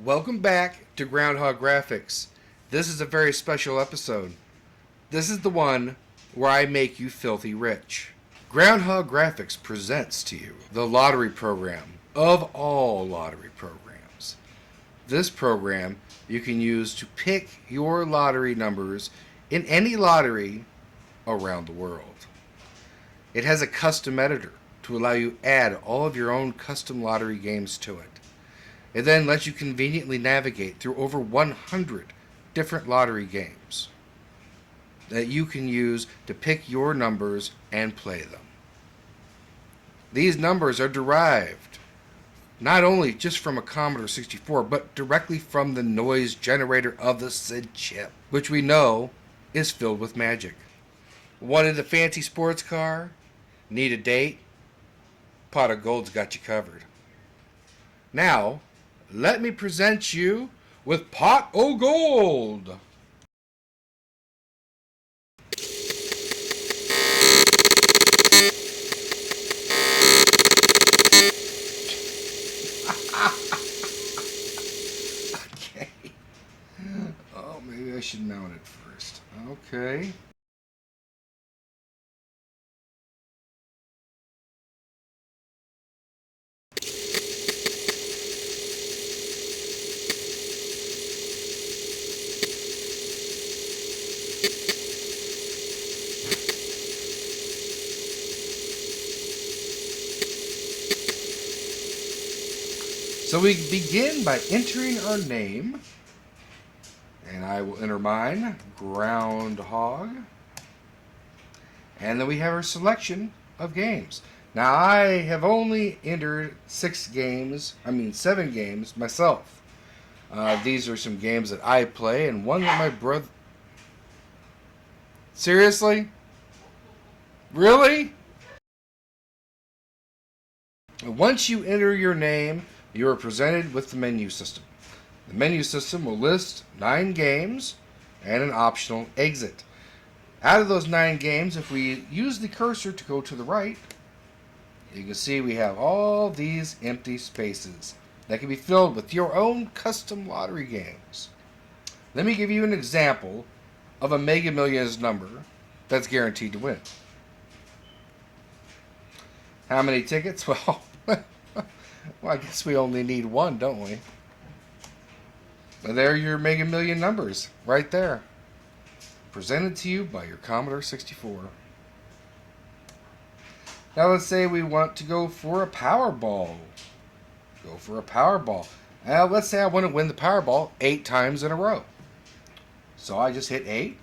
Welcome back to Groundhog Graphics. This is a very special episode. This is the one where I make you filthy rich. Groundhog Graphics presents to you the lottery program of all lottery programs. This program you can use to pick your lottery numbers in any lottery around the world. It has a custom editor to allow you to add all of your own custom lottery games to it. It then lets you conveniently navigate through over 100 different lottery games that you can use to pick your numbers and play them. These numbers are derived not only just from a Commodore 64, but directly from the noise generator of the SID chip, which we know is filled with magic. Wanted a fancy sports car? Need a date? Pot of Gold's got you covered. Now, let me present you with Pot o' Gold. Okay. Oh, maybe I should mount it first. Okay. So we begin by entering our name, and I will enter mine, Groundhog, and then we have our selection of games. Now I have only entered 7 games myself. These are some games that I play, and one that my brother... Seriously? Really? Once you enter your name, you are presented with the menu system. The menu system will list 9 games and an optional exit. Out of those 9 games, if we use the cursor to go to the right, you can see we have all these empty spaces that can be filled with your own custom lottery games. Let me give you an example of a Mega Millions number that's guaranteed to win. How many tickets? Well, I guess we only need one, don't we? But there are your Mega Million numbers, right there. Presented to you by your Commodore 64. Now let's say we want to go for a Powerball. Go for a Powerball. Now let's say I want to win the Powerball 8 times in a row. So I just hit 8.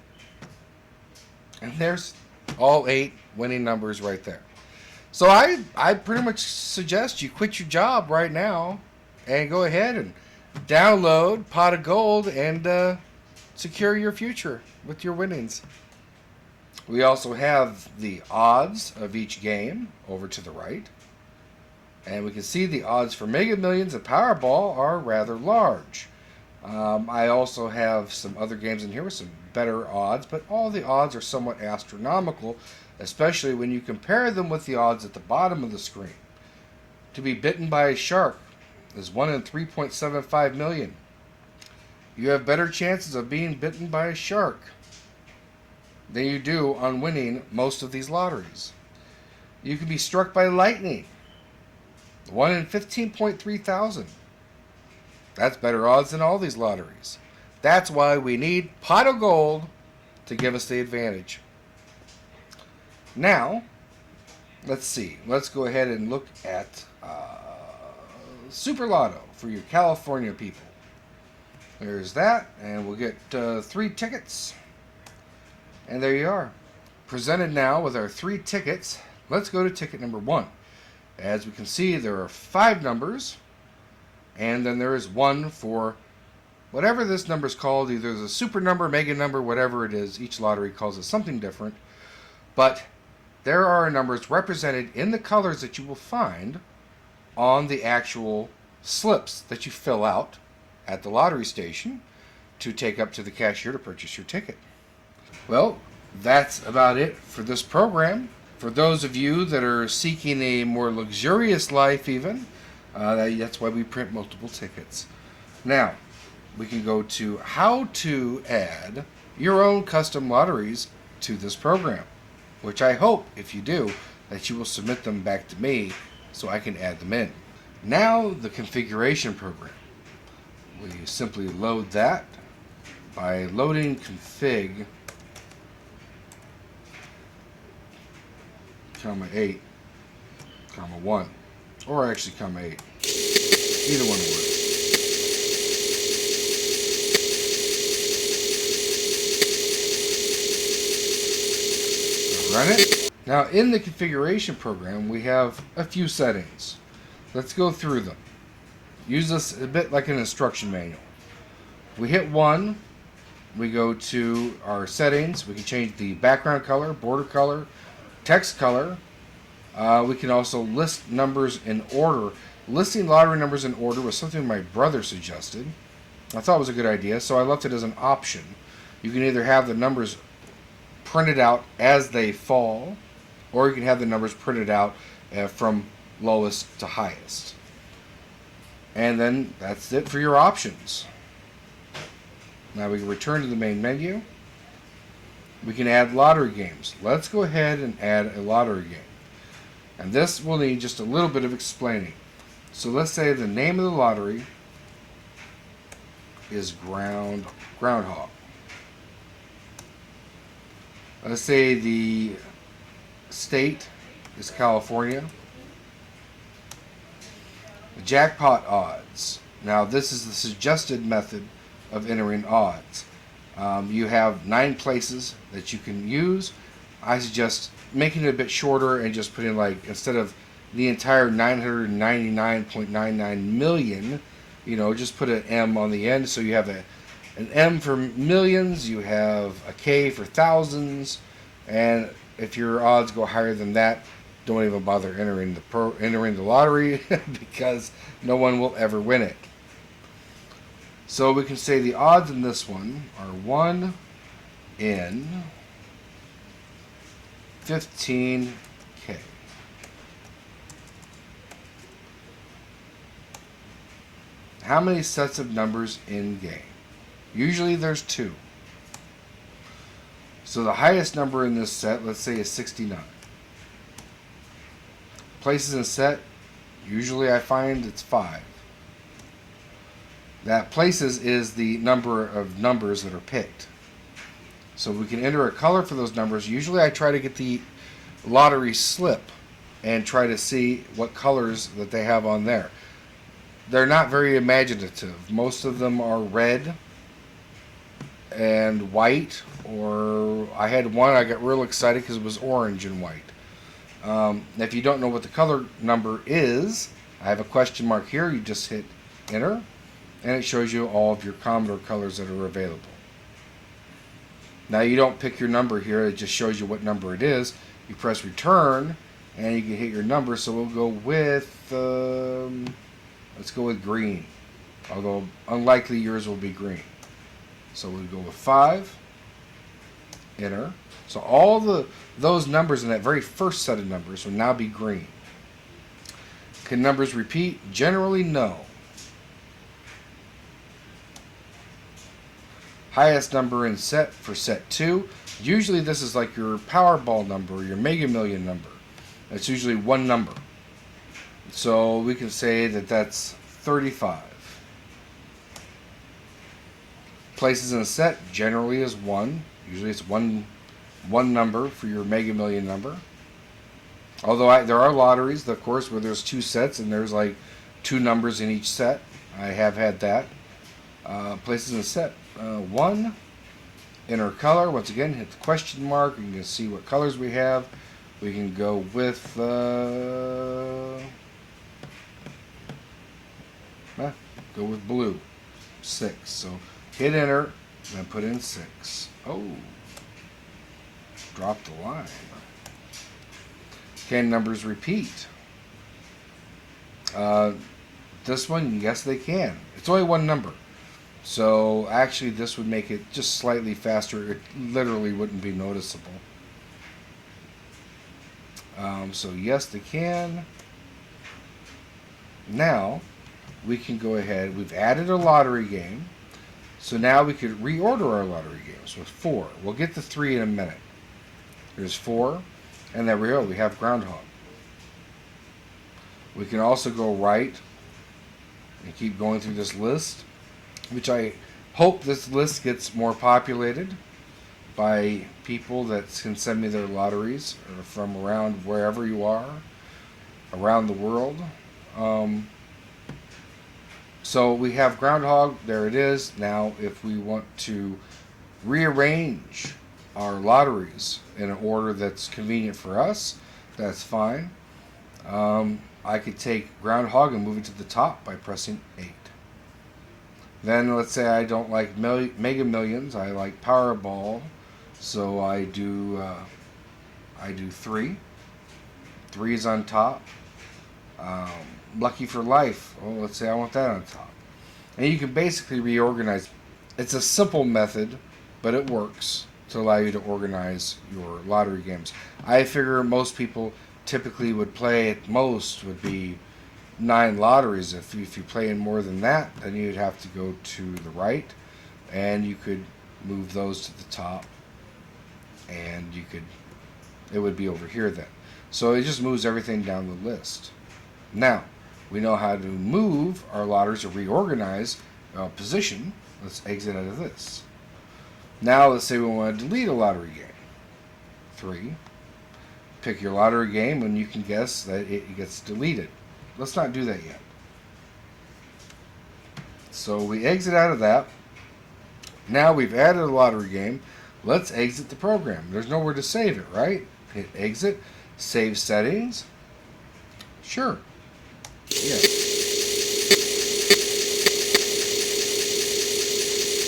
And there's all 8 winning numbers right there. So I pretty much suggest you quit your job right now and go ahead and download Pot of Gold and secure your future with your winnings. We also have the odds of each game over to the right. And we can see the odds for Mega Millions and Powerball are rather large. I also have some other games in here with some better odds, but all the odds are somewhat astronomical, especially when you compare them with the odds at the bottom of the screen. To be bitten by a shark is 1 in 3.75 million. You have better chances of being bitten by a shark than you do on winning most of these lotteries. You can be struck by lightning, 1 in 15.3 thousand. That's better odds than all these lotteries. That's why we need Pot of Gold to give us the advantage. Now, let's see. Let's go ahead and look at Super Lotto for your California people. There's that, and we'll get 3 tickets. And there you are. Presented now with our 3 tickets. Let's go to ticket number 1. As we can see, there are 5 numbers, and then there is 1 for whatever this number is called. Either the super number, mega number, whatever it is. Each lottery calls it something different. But there are numbers represented in the colors that you will find on the actual slips that you fill out at the lottery station to take up to the cashier to purchase your ticket. Well, that's about it for this program. For those of you that are seeking a more luxurious life even, that's why we print multiple tickets. Now, we can go to how to add your own custom lotteries to this program, which I hope, if you do, that you will submit them back to me so I can add them in. Now, the configuration program. We simply load that by loading config, comma 8, comma 1, or actually comma 8. Either one will work. Run it. Now in the configuration program we have a few settings. Let's go through them. Use this a bit like an instruction manual. We hit 1, we go to our settings. We can change the background color, border color, text color. We can also list numbers in order. Listing lottery numbers in order was something my brother suggested. I thought it was a good idea, so I left it as an option. You can either have the numbers printed out as they fall, or you can have the numbers printed out from lowest to highest. And then that's it for your options. Now we can return to the main menu. We can add lottery games. Let's go ahead and add a lottery game. And this will need just a little bit of explaining. So let's say the name of the lottery is Groundhog. Let's say the state is California. The jackpot odds. Now this is the suggested method of entering odds. You have 9 places that you can use. I suggest making it a bit shorter and just putting, like, instead of the entire 999.99 million, just put an M on the end. So you have an M for millions, you have a K for thousands, and if your odds go higher than that, don't even bother entering the lottery because no one will ever win it. So we can say the odds in this one are 1 in 15K. How many sets of numbers in game? Usually there's 2. So the highest number in this set, let's say, is 69. Places in set, usually I find it's 5. That places is the number of numbers that are picked. So we can enter a color for those numbers. Usually I try to get the lottery slip and try to see what colors that they have on there. They're not very imaginative. Most of them are red and white, or I had one I got real excited because it was orange and white. If you don't know what the color number is, I have a question mark here. You just hit enter and it shows you all of your Commodore colors that are available. Now you don't pick your number here, it just shows you what number it is. You press return and you can hit your number. So we'll go with let's go with green, although unlikely yours will be green. So we'll go with 5, enter. So all those numbers in that very first set of numbers will now be green. Can numbers repeat? Generally, no. Highest number in set for set 2. Usually this is like your Powerball number, your Mega Million number. That's usually one number. So we can say that that's 35. Places in a set generally is 1. Usually it's one number for your Mega Million number. Although there are lotteries, of course, where there's 2 sets and there's like 2 numbers in each set. I have had that. Places in a set 1. Enter color. Once again, hit the question mark. You can see what colors we have. We can go with blue. 6. So hit enter and put in 6. Oh, dropped the line. Can numbers repeat? This one, yes, they can. It's only one number. So actually this would make it just slightly faster. It literally wouldn't be noticeable. So yes, they can. Now we can go ahead. We've added a lottery game. So now we could reorder our lottery games with 4. We'll get to 3 in a minute. There's 4. And there we go. We have Groundhog. We can also go right and keep going through this list, which I hope this list gets more populated by people that can send me their lotteries from around wherever you are, around the world. So we have Groundhog. There it is. Now, if we want to rearrange our lotteries in an order that's convenient for us, that's fine. I could take Groundhog and move it to the top by pressing 8. Then let's say I don't like Mega Millions. I like Powerball, so I do 3. 3 is on top. Lucky for Life. Oh, let's say I want that on top. And you can basically reorganize. It's a simple method, but it works to allow you to organize your lottery games. I figure most people typically would play at most would be 9 lotteries. If you play in more than that, then you'd have to go to the right, and you could move those to the top, and it would be over here then. So it just moves everything down the list. Now, we know how to move our lotteries or reorganize position. Let's exit out of this. Now, let's say we want to delete a lottery game. 3. Pick your lottery game, and you can guess that it gets deleted. Let's not do that yet. So we exit out of that. Now we've added a lottery game. Let's exit the program. There's nowhere to save it, right? Hit exit. Save settings. Sure. Yes.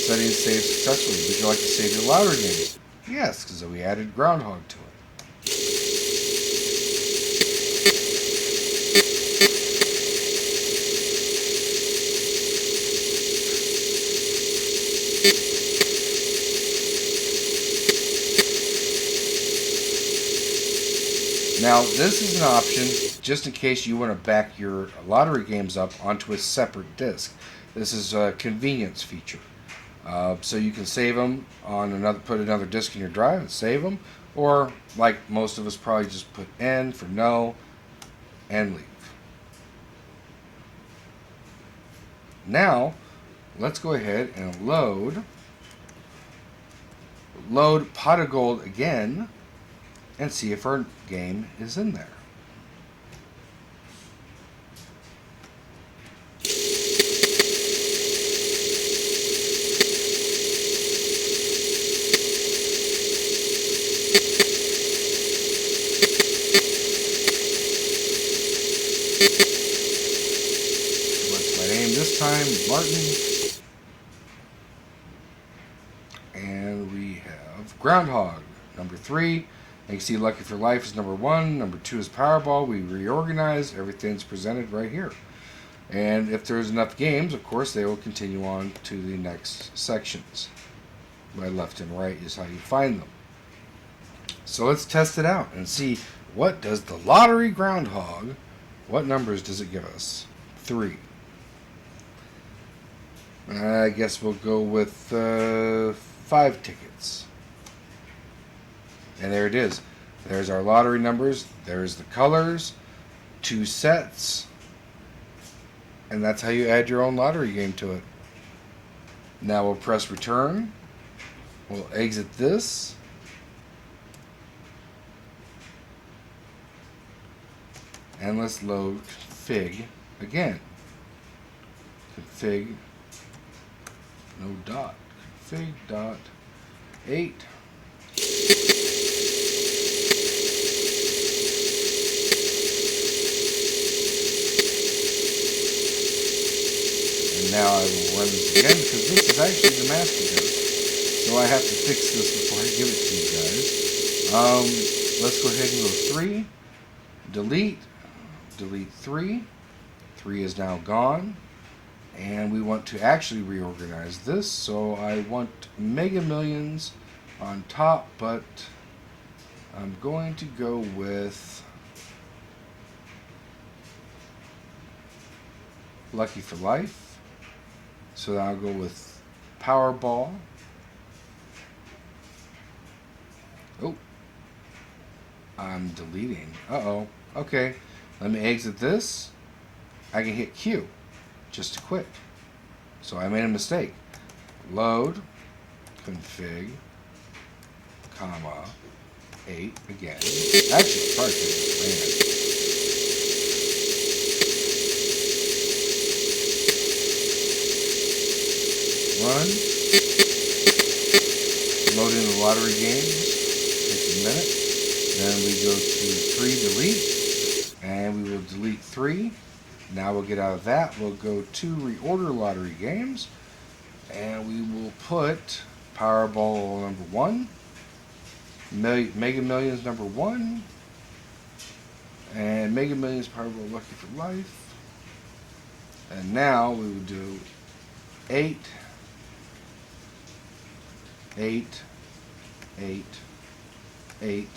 Settings saved successfully. Would you like to save your lottery games? Yes, because we added Groundhog to it. Now, this is an option just in case you want to back your lottery games up onto a separate disk. This is a convenience feature. So you can save them on put another disk in your drive and save them, or like most of us probably just put N for no and leave. Now, let's go ahead and load Pot of Gold again and see if our game is in there. What's my name this time? Martin. And we have Groundhog, number 3. And you can see Lucky for Life is number 1. Number 2 is Powerball. We reorganize. Everything's presented right here. And if there's enough games, of course, they will continue on to the next sections. By left and right is how you find them. So let's test it out and see what does the lottery Groundhog, what numbers does it give us? 3. I guess we'll go with 5 tickets. And there it is. There's our lottery numbers. There's the colors. 2 sets. And that's how you add your own lottery game to it. Now we'll press return. We'll exit this. And let's load config again. Config. No dot. Config dot 8. Now I will run this again because this is actually the master disk, so I have to fix this before I give it to you guys. Let's go ahead and go 3, delete 3. 3 is now gone, and we want to actually reorganize this. So I want Mega Millions on top, but I'm going to go with Lucky for Life. So I'll go with Powerball. Oh, I'm deleting. Uh-oh. Okay, let me exit this. I can hit Q just to quit. So I made a mistake. Load, config, comma, 8 again. Actually, probably command. Run. Load in the lottery games. Takes a minute. Then we go to 3 delete. And we will delete 3. Now we'll get out of that. We'll go to reorder lottery games. And we will put Powerball number 1. Mega Millions number 1. And Mega Millions Powerball Lucky for Life. And now we will do 8, 8, 8, 8,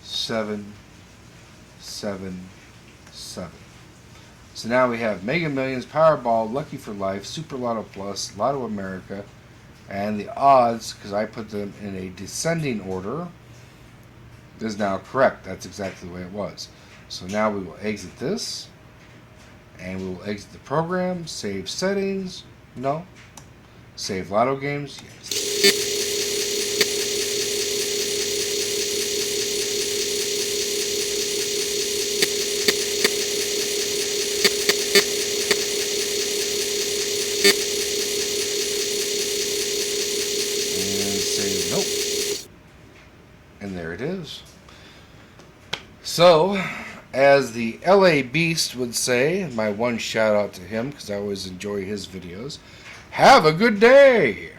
7, 7, 7. So now we have Mega Millions, Powerball, Lucky for Life, Super Lotto Plus, Lotto America, and the odds, because I put them in a descending order, is now correct. That's exactly the way it was. So now we will exit this, and we will exit the program, save settings, no. Save Lotto games, yes. Nope. And there it is. So, as the LA Beast would say, my one shout out to him, because I always enjoy his videos, have a good day!